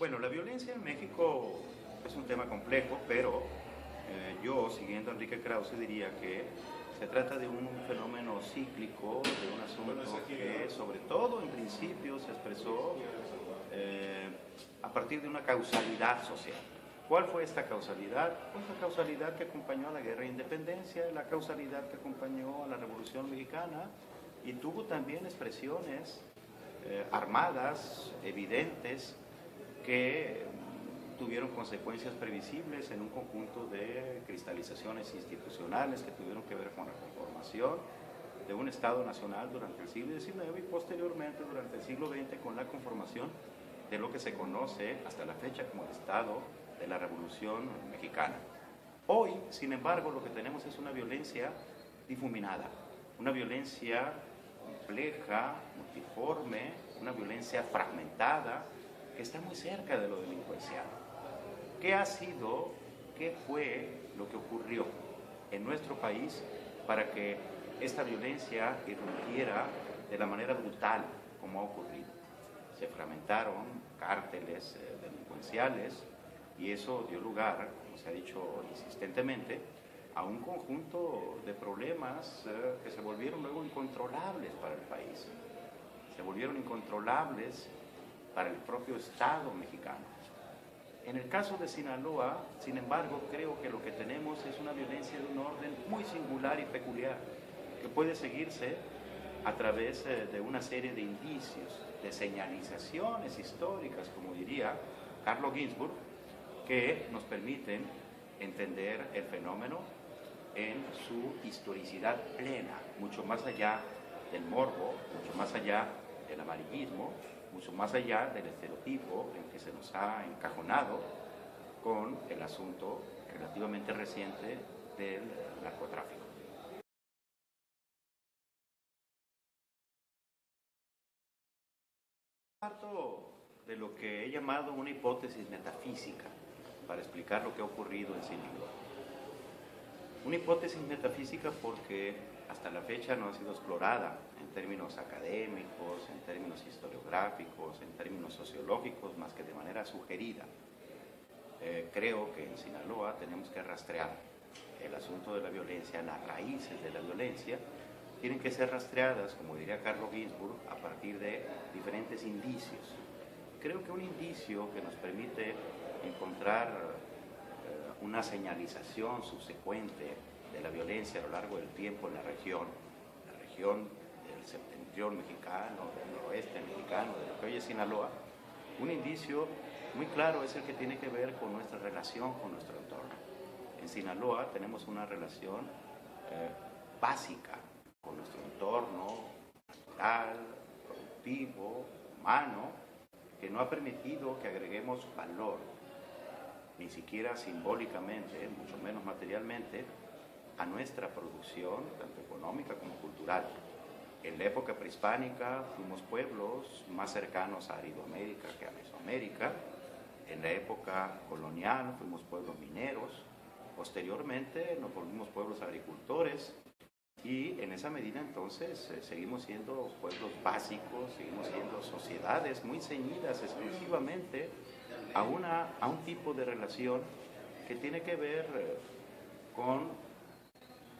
Bueno, la violencia en México es un tema complejo, pero yo, siguiendo a Enrique Krause, diría que se trata de un fenómeno cíclico, de un asunto que sobre todo en principio se expresó a partir de una causalidad social. ¿Cuál fue esta causalidad? Pues la causalidad que acompañó a la guerra de independencia, la causalidad que acompañó a la Revolución Mexicana y tuvo también expresiones armadas, evidentes, que tuvieron consecuencias previsibles en un conjunto de cristalizaciones institucionales que tuvieron que ver con la conformación de un Estado nacional durante el siglo XIX y posteriormente durante el siglo XX con la conformación de lo que se conoce hasta la fecha como el Estado de la Revolución Mexicana. Hoy, sin embargo, lo que tenemos es una violencia difuminada, una violencia compleja, multiforme, una violencia fragmentada, que está muy cerca de lo delincuencial. ¿Qué ha sido, qué fue lo que ocurrió en nuestro país para que esta violencia irrumpiera de la manera brutal como ha ocurrido? Se fragmentaron cárteles delincuenciales y eso dio lugar, como se ha dicho insistentemente, a un conjunto de problemas que se volvieron luego incontrolables para el país. Se volvieron incontrolables para el propio Estado mexicano. En el caso de Sinaloa, sin embargo, creo que lo que tenemos es una violencia de un orden muy singular y peculiar, que puede seguirse a través de una serie de indicios, de señalizaciones históricas, como diría Carlo Ginzburg, que nos permiten entender el fenómeno en su historicidad plena, mucho más allá del morbo, mucho más allá del amarillismo, mucho más allá del estereotipo en que se nos ha encajonado con el asunto relativamente reciente del narcotráfico. Parto de lo que he llamado una hipótesis metafísica para explicar lo que ha ocurrido en Sinaloa. Una hipótesis metafísica porque hasta la fecha no ha sido explorada en términos académicos, en términos historiográficos, en términos sociológicos, más que de manera sugerida. Creo que en Sinaloa tenemos que rastrear el asunto de la violencia, las raíces de la violencia, tienen que ser rastreadas, como diría Carlo Ginzburg, a partir de diferentes indicios. Creo que un indicio que nos permite encontrar una señalización subsecuente de la violencia a lo largo del tiempo en la región del septentrión mexicano, del noroeste mexicano, de lo que hoy es Sinaloa, un indicio muy claro es el que tiene que ver con nuestra relación con nuestro entorno. En Sinaloa tenemos una relación básica con nuestro entorno natural, productivo, humano, que no ha permitido que agreguemos valor, ni siquiera simbólicamente, mucho menos materialmente, a nuestra producción, tanto económica como cultural. En la época prehispánica fuimos pueblos más cercanos a Aridoamérica que a Mesoamérica. En la época colonial fuimos pueblos mineros. Posteriormente nos volvimos pueblos agricultores. Y en esa medida entonces seguimos siendo pueblos básicos, seguimos siendo sociedades muy ceñidas exclusivamente a un tipo de relación que tiene que ver con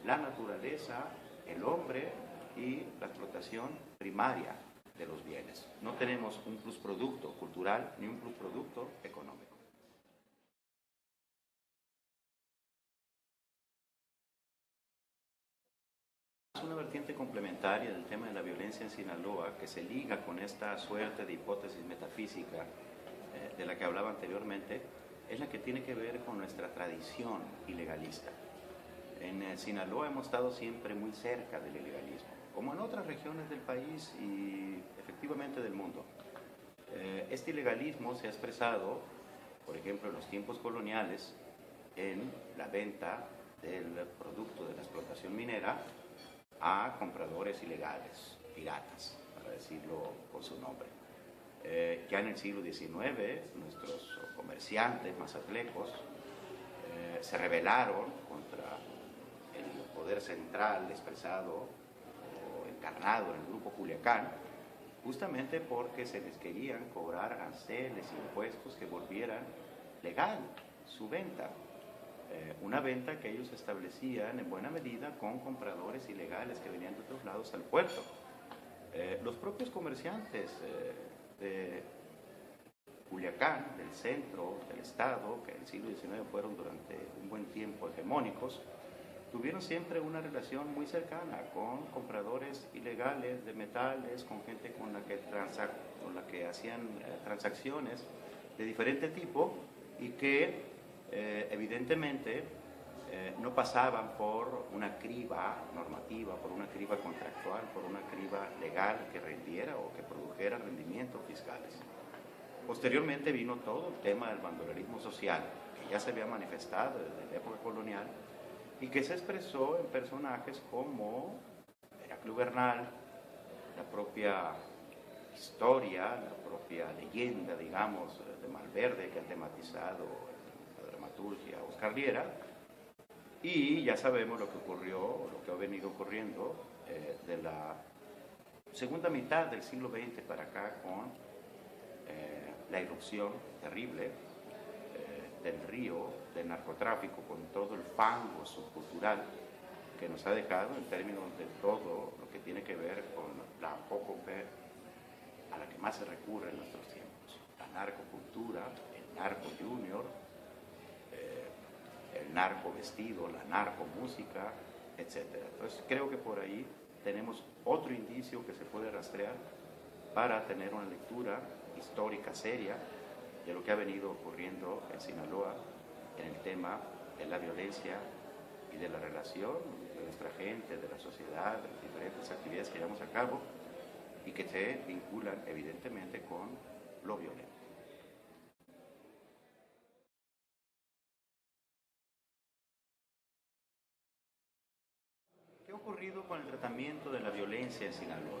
la naturaleza, el hombre y la explotación primaria de los bienes. No tenemos un plusproducto cultural ni un plusproducto económico. Es una vertiente complementaria del tema de la violencia en Sinaloa que se liga con esta suerte de hipótesis metafísica de la que hablaba anteriormente, es la que tiene que ver con nuestra tradición ilegalista. En Sinaloa hemos estado siempre muy cerca del ilegalismo, como en otras regiones del país y efectivamente del mundo. Este ilegalismo se ha expresado, por ejemplo, en los tiempos coloniales, en la venta del producto de la explotación minera a compradores ilegales, piratas, para decirlo con su nombre. Ya en el siglo XIX, nuestros comerciantes mazatlecos se rebelaron contra el poder central expresado o encarnado en el grupo Culiacán justamente porque se les querían cobrar aranceles, impuestos que volvieran legal su venta. Una venta que ellos establecían en buena medida con compradores ilegales que venían de otros lados al puerto. Los propios comerciantes de Culiacán, del centro del estado, que en el siglo XIX fueron durante un buen tiempo hegemónicos, tuvieron siempre una relación muy cercana con compradores ilegales de metales, con gente con la que hacían transacciones de diferente tipo y que evidentemente no pasaban por una criba normativa, por una criba contractual, por una criba legal que rendiera o que produjera rendimientos fiscales. Posteriormente vino todo el tema del bandolerismo social, que ya se había manifestado desde la época colonial y que se expresó en personajes como Heraclio Bernal, la propia historia, la propia leyenda, digamos, de Malverde que ha tematizado la dramaturgia Oscar Liera, y ya sabemos lo que ocurrió, o lo que ha venido ocurriendo de la segunda mitad del siglo XX para acá con la irrupción terrible del río del narcotráfico, con todo el fango subcultural que nos ha dejado en términos de todo lo que tiene que ver con la apócope a la que más se recurre en nuestros tiempos, la narcocultura, el narco junior, el narco vestido, la narcomúsica, etc. Entonces creo que por ahí tenemos otro indicio que se puede rastrear para tener una lectura histórica seria de lo que ha venido ocurriendo en Sinaloa en el tema de la violencia y de la relación de nuestra gente, de la sociedad, de las diferentes actividades que llevamos a cabo y que se vinculan evidentemente con lo violento. ¿Qué ha ocurrido con el tratamiento de la violencia en Sinaloa?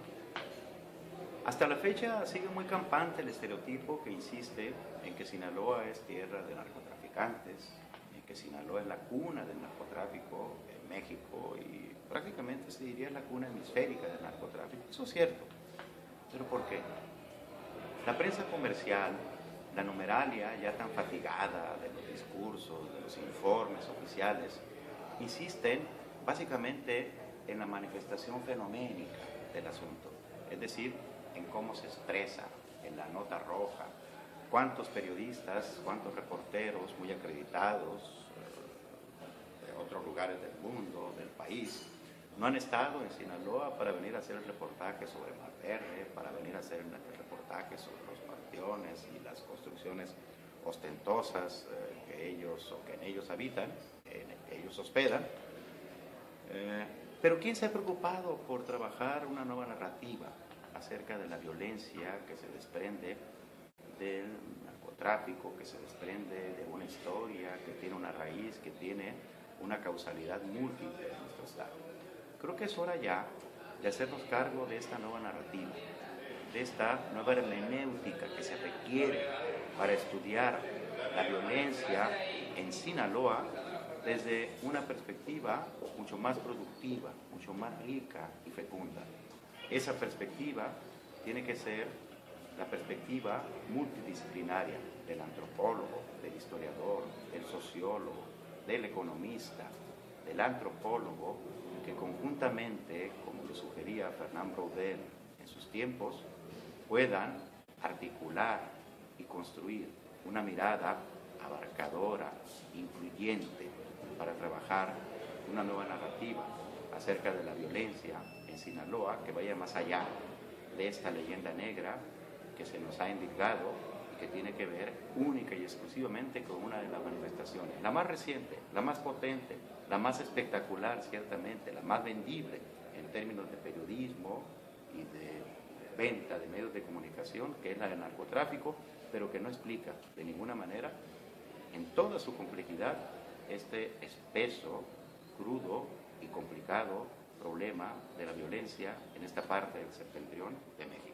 Hasta la fecha sigue muy campante el estereotipo que insiste en que Sinaloa es tierra de narcotraficantes, en que Sinaloa es la cuna del narcotráfico en México y prácticamente se diría la cuna hemisférica del narcotráfico. Eso es cierto, pero ¿por qué? La prensa comercial, la numeralia ya tan fatigada de los discursos, de los informes oficiales, insisten básicamente en la manifestación fenoménica del asunto, es decir, en cómo se expresa, en la nota roja, cuántos periodistas, cuántos reporteros muy acreditados de otros lugares del mundo, del país, no han estado en Sinaloa para venir a hacer el reportaje sobre Malverde, para venir a hacer el reportaje sobre los panteones y las construcciones ostentosas que en ellos habitan, que ellos hospedan. Pero ¿quién se ha preocupado por trabajar una nueva narrativa acerca de la violencia que se desprende del narcotráfico, que se desprende de una historia, que tiene una raíz, que tiene una causalidad múltiple en nuestro Estado? Creo que es hora ya de hacernos cargo de esta nueva narrativa, de esta nueva hermenéutica que se requiere para estudiar la violencia en Sinaloa desde una perspectiva mucho más productiva, mucho más rica y fecunda. Esa perspectiva tiene que ser la perspectiva multidisciplinaria del antropólogo, del historiador, del sociólogo, del economista, del antropólogo, que conjuntamente, como lo sugería Fernand Braudel en sus tiempos, puedan articular y construir una mirada abarcadora, incluyente, para trabajar una nueva narrativa acerca de la violencia en Sinaloa que vaya más allá de esta leyenda negra que se nos ha indicado y que tiene que ver única y exclusivamente con una de las manifestaciones, la más reciente, la más potente, la más espectacular ciertamente, la más vendible en términos de periodismo y de venta de medios de comunicación, que es la del narcotráfico, pero que no explica de ninguna manera en toda su complejidad este espeso, crudo y complicado problema de la violencia en esta parte del septentrión de México.